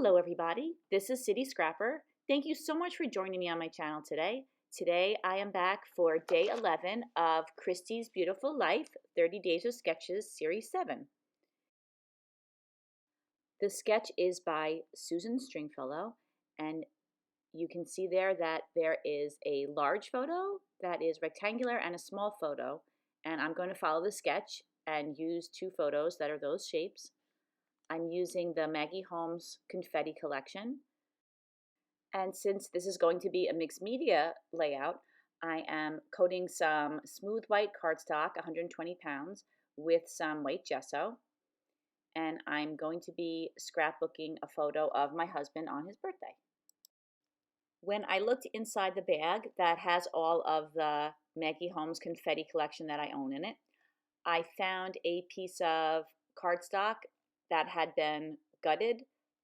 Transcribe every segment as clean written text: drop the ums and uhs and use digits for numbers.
Hello everybody, this is City Scrapper. Thank you so much for joining me on my channel today. Today I am back for day 11 of Christy's Beautiful Life 30 Days of Sketches Series 7. The sketch is by Susan Stringfellow, and you can see there that there is a large photo that is rectangular and a small photo, and I'm going to follow the sketch and use two photos that are those shapes. I'm using the Maggie Holmes Confetti collection. And since this is going to be a mixed media layout, I am coating some smooth white cardstock, 120 pounds, with some white gesso. And I'm going to be scrapbooking a photo of my husband on his birthday. When I looked inside the bag that has all of the Maggie Holmes Confetti collection that I own in it, I found a piece of cardstock that had been gutted,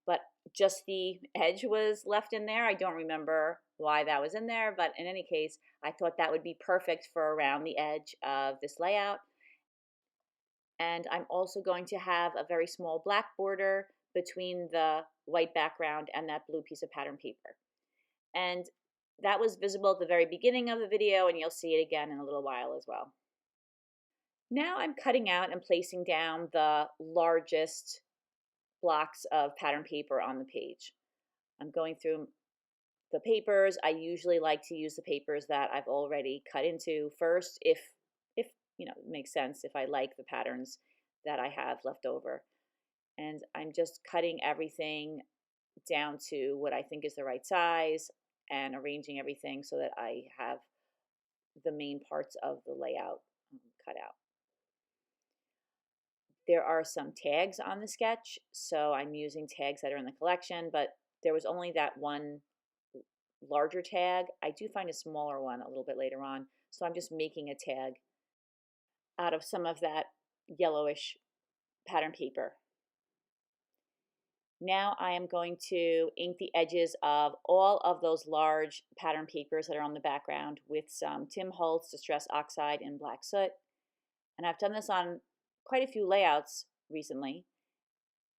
but just the edge was left in there. I don't remember why that was in there, but in any case, I thought that would be perfect for around the edge of this layout. And I'm also going to have a very small black border between the white background and that blue piece of pattern paper. And that was visible at the very beginning of the video, and you'll see it again in a little while as well. Now I'm cutting out and placing down the largest blocks of pattern paper on the page. I'm going through the papers. I usually like to use the papers that I've already cut into first, if you know, it makes sense, if I like the patterns that I have left over. And I'm just cutting everything down to what I think is the right size and arranging everything so that I have the main parts of the layout cut out. There are some tags on the sketch, so I'm using tags that are in the collection, but there was only that one larger tag. I do find a smaller one a little bit later on, so I'm just making a tag out of some of that yellowish pattern paper. Now I am going to ink the edges of all of those large pattern papers that are on the background with some Tim Holtz Distress Oxide in black soot. And I've done this on quite a few layouts recently,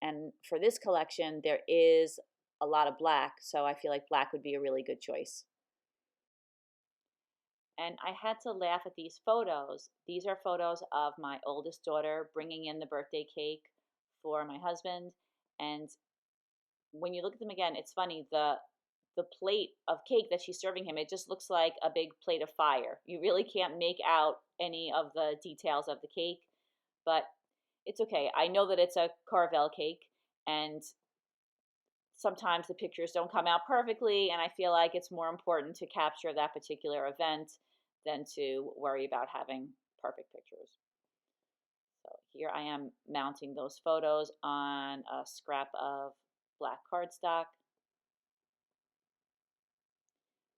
and for this collection there is a lot of black, so I feel like black would be a really good choice. And I had to laugh at these photos. These are photos of my oldest daughter bringing in the birthday cake for my husband, and when you look at them again, it's funny, the plate of cake that she's serving him, it just looks like a big plate of fire. You really can't make out any of the details of the cake, but it's okay. I know that it's a Carvel cake, and sometimes the pictures don't come out perfectly, and I feel like it's more important to capture that particular event than to worry about having perfect pictures. So here I am mounting those photos on a scrap of black cardstock.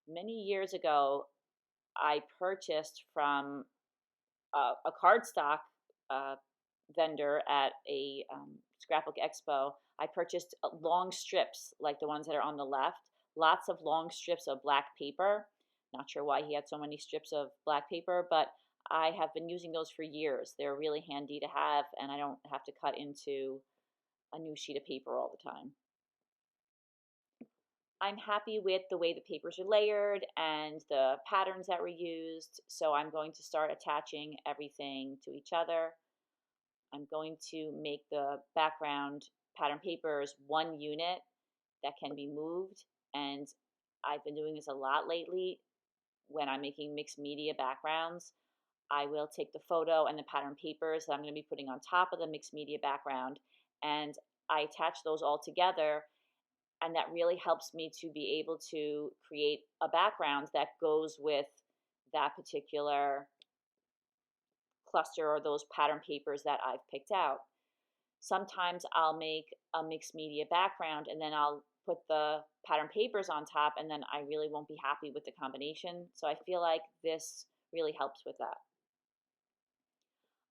Many years ago, I purchased from a cardstock vendor at a scrapbook expo. I purchased long strips like the ones that are on the left, lots of long strips of black paper. Not sure why he had so many strips of black paper, but I have been using those for years. They're really handy to have, and I don't have to cut into a new sheet of paper all the time. I'm happy with the way the papers are layered and the patterns that were used, so I'm going to start attaching everything to each other. I'm going to make the background pattern papers one unit that can be moved, and I've been doing this a lot lately when I'm making mixed media backgrounds. I will take the photo and the pattern papers that I'm going to be putting on top of the mixed media background, and I attach those all together. And that really helps me to be able to create a background that goes with that particular cluster or those pattern papers that I've picked out. Sometimes I'll make a mixed media background and then I'll put the pattern papers on top, and then I really won't be happy with the combination. So I feel like this really helps with that.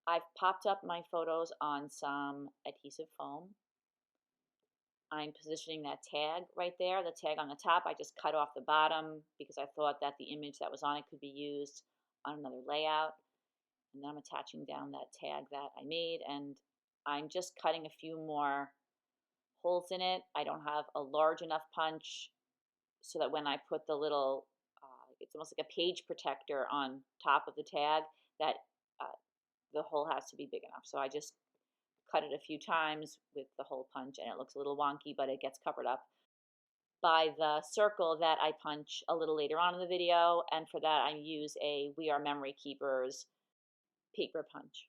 I've popped up my photos on some adhesive foam. I'm positioning that tag right there. The tag on the top, I just cut off the bottom because I thought that the image that was on it could be used on another layout. And then I'm attaching down that tag that I made, and I'm just cutting a few more holes in it. I don't have a large enough punch so that when I put the little, it's almost like a page protector on top of the tag, that uh, the hole has to be big enough. So I just cut it a few times with the hole punch, and it looks a little wonky, but it gets covered up by the circle that I punch a little later on in the video, and for that I use a We Are Memory Keepers paper punch.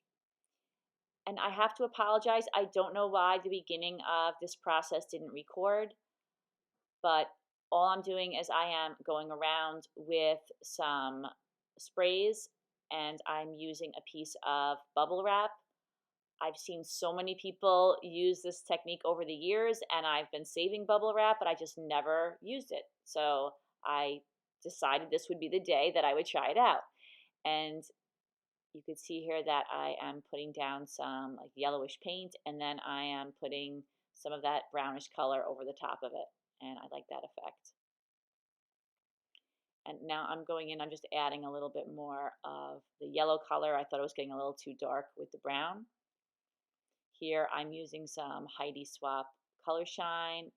And I have to apologize, I don't know why the beginning of this process didn't record, but all I'm doing is I am going around with some sprays, and I'm using a piece of bubble wrap. I've seen so many people use this technique over the years, and I've been saving bubble wrap, but I just never used it. So I decided this would be the day that I would try it out. And you could see here that I am putting down some like yellowish paint, and then I am putting some of that brownish color over the top of it. And I like that effect. And now I'm going in, I'm just adding a little bit more of the yellow color. I thought it was getting a little too dark with the brown. Here I'm using some Heidi Swapp Color Shine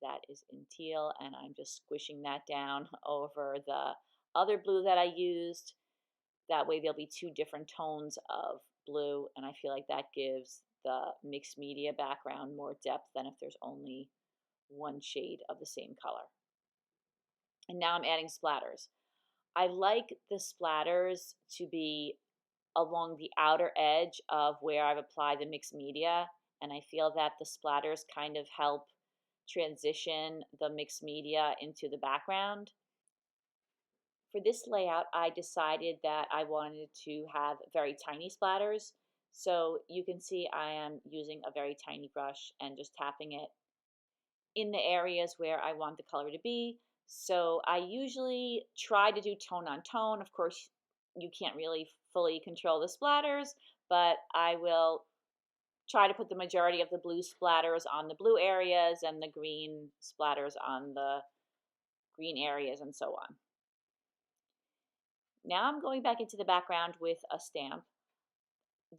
that is in teal, and I'm just squishing that down over the other blue that I used. That way there'll be two different tones of blue, and I feel like that gives the mixed media background more depth than if there's only one shade of the same color. And now I'm adding splatters. I like the splatters to be along the outer edge of where I've applied the mixed media, and I feel that the splatters kind of help transition the mixed media into the background. For this layout, I decided that I wanted to have very tiny splatters. So you can see I am using a very tiny brush and just tapping it in the areas where I want the color to be. So I usually try to do tone on tone. Of course, you can't really fully control the splatters, but I will try to put the majority of the blue splatters on the blue areas and the green splatters on the green areas, and so on. Now I'm going back into the background with a stamp.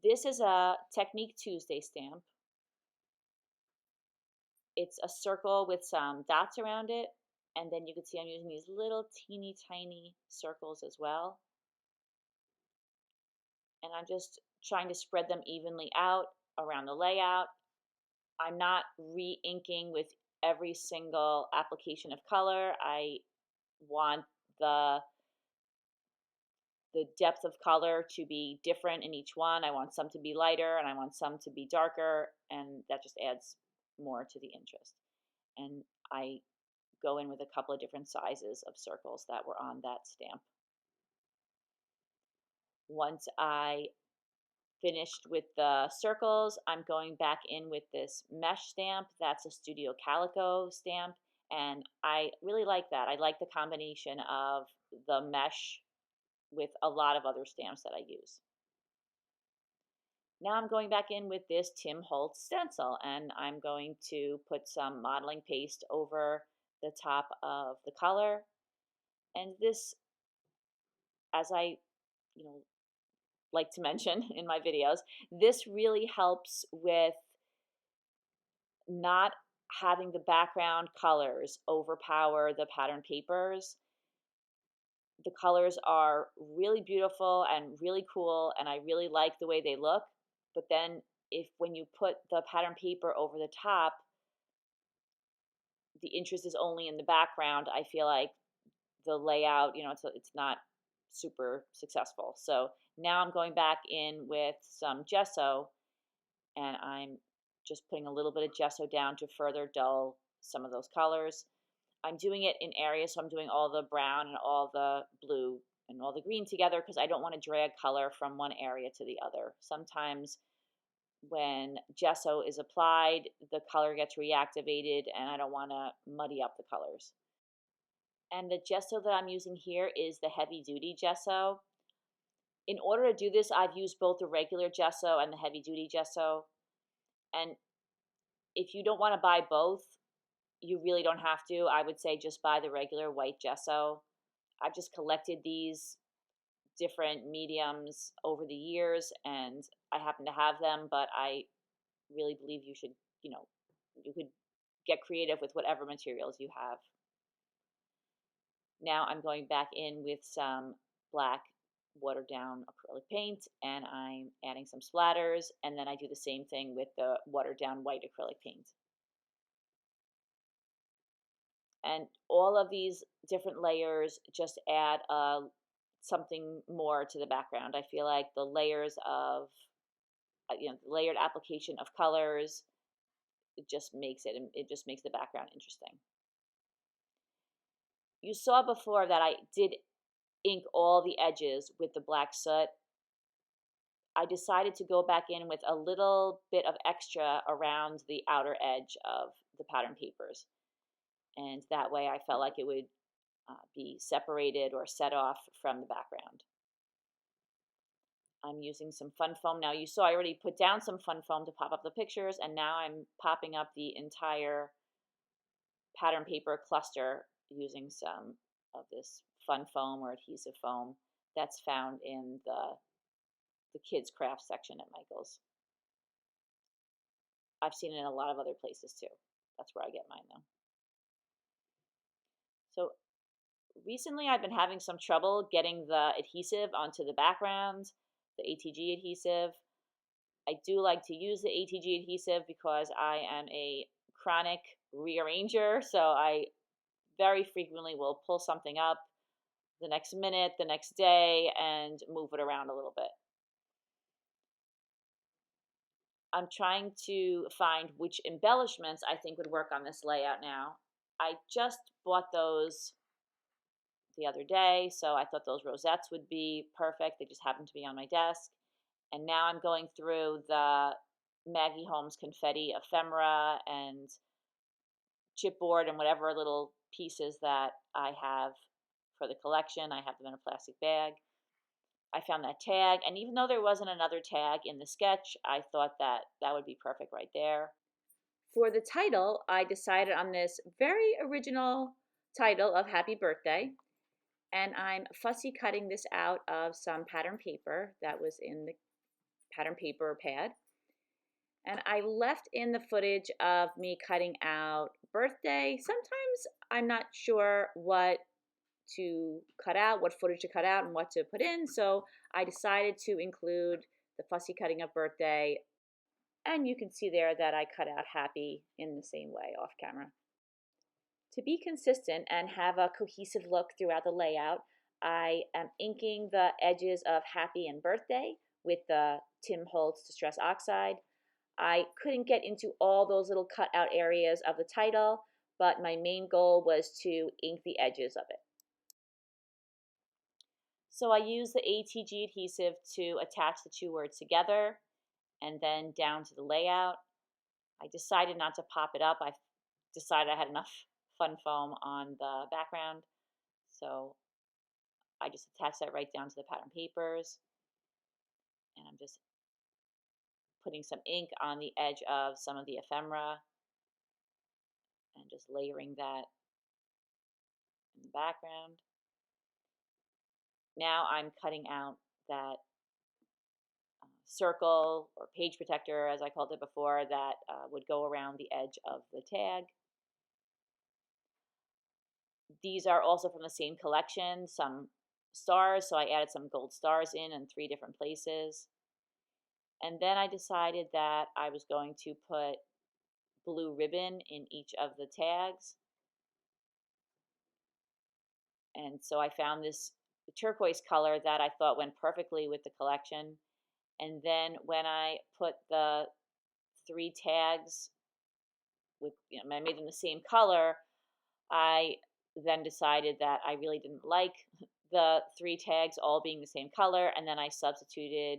This is a Technique Tuesday stamp. It's a circle with some dots around it, and then you can see I'm using these little teeny tiny circles as well. And I'm just trying to spread them evenly out around the layout. I'm not re-inking with every single application of color. I want the depth of color to be different in each one. I want some to be lighter and I want some to be darker, and that just adds more to the interest. And I go in with a couple of different sizes of circles that were on that stamp. Once I finished with the circles, I'm going back in with this mesh stamp. That's a Studio Calico stamp, and I really like that. I like the combination of the mesh with a lot of other stamps that I use. Now I'm going back in with this Tim Holtz stencil, and I'm going to put some modeling paste over the top of the color. And this, as I like to mention in my videos, this really helps with not having the background colors overpower the pattern papers. The colors are really beautiful and really cool, and I really like the way they look. But then when you put the pattern paper over the top, the interest is only in the background. I feel like the layout, it's not super successful. So now I'm going back in with some gesso, and I'm just putting a little bit of gesso down to further dull some of those colors. I'm doing it in areas, so I'm doing all the brown and all the blue and all the green together because I don't want to drag color from one area to the other. Sometimes when gesso is applied, the color gets reactivated, and I don't want to muddy up the colors. And the gesso that I'm using here is the heavy duty gesso. In order to do this, I've used both the regular gesso and the heavy duty gesso. And if you don't want to buy both, you really don't have to. I would say just buy the regular white gesso. I've just collected these different mediums over the years, and I happen to have them, but I really believe you should, you could get creative with whatever materials you have. Now I'm going back in with some black watered down acrylic paint, and I'm adding some splatters, and then I do the same thing with the watered down white acrylic paint. And all of these different layers just add something more to the background. I feel like the layers of, the layered application of colors, it just makes the background interesting. You saw before that I did ink all the edges with the black soot. I decided to go back in with a little bit of extra around the outer edge of the pattern papers. And that way I felt like it would be separated or set off from the background. I'm using some fun foam. Now you saw I already put down some fun foam to pop up the pictures, and now I'm popping up the entire pattern paper cluster using some of this fun foam or adhesive foam that's found in the kids craft section at Michael's. I've seen it in a lot of other places too. That's where I get mine though. So recently I've been having some trouble getting the adhesive onto the background, the ATG adhesive. I do like to use the ATG adhesive because I am a chronic rearranger, so I very frequently will pull something up the next minute, the next day, and move it around a little bit. I'm trying to find which embellishments I think would work on this layout now. I just bought those the other day, so I thought those rosettes would be perfect. They just happened to be on my desk. And now I'm going through the Maggie Holmes Confetti ephemera and chipboard and whatever little pieces that I have for the collection. I have them in a plastic bag. I found that tag, and even though there wasn't another tag in the sketch, I thought that that would be perfect right there. For the title, I decided on this very original title of Happy Birthday, and I'm fussy cutting this out of some pattern paper that was in the pattern paper pad. And I left in the footage of me cutting out birthday. Sometimes I'm not sure what to cut out, what footage to cut out, and what to put in. So I decided to include the fussy cutting of birthday. And you can see there that I cut out happy in the same way off camera. To be consistent and have a cohesive look throughout the layout, I am inking the edges of happy and birthday with the Tim Holtz Distress Oxide. I couldn't get into all those little cutout areas of the title, but my main goal was to ink the edges of it. So I used the ATG adhesive to attach the two words together and then down to the layout. I decided not to pop it up. I decided I had enough fun foam on the background, so I just attached that right down to the pattern papers, and I'm just putting some ink on the edge of some of the ephemera and just layering that in the background. Now I'm cutting out that circle or page protector, as I called it before, that would go around the edge of the tag. These are also from the same collection, some stars, so I added some gold stars in 3 different places. And then I decided that I was going to put blue ribbon in each of the tags. And so I found this turquoise color that I thought went perfectly with the collection. And then when I put the 3 tags with, I made them the same color, I then decided that I really didn't like the 3 tags all being the same color, and then I substituted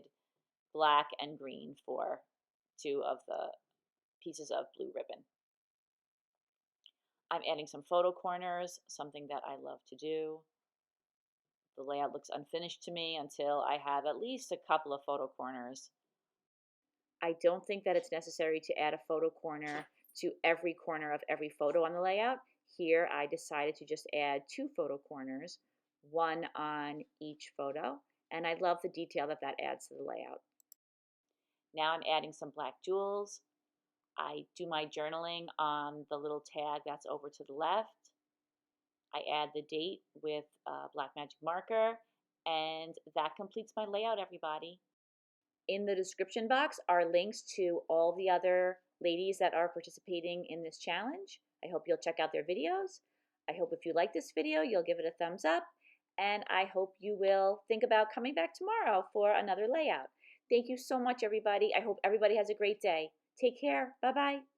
black and green for 2 of the pieces of blue ribbon. I'm adding some photo corners, something that I love to do. The layout looks unfinished to me until I have at least a couple of photo corners. I don't think that it's necessary to add a photo corner to every corner of every photo on the layout. Here I decided to just add 2 photo corners, 1 on each photo, and I love the detail that that adds to the layout. Now I'm adding some black jewels. I do my journaling on the little tag that's over to the left. I add the date with a black magic marker, and that completes my layout, everybody. In the description box are links to all the other ladies that are participating in this challenge. I hope you'll check out their videos. I hope if you like this video, you'll give it a thumbs up, and I hope you will think about coming back tomorrow for another layout. Thank you so much, everybody. I hope everybody has a great day. Take care. Bye-bye.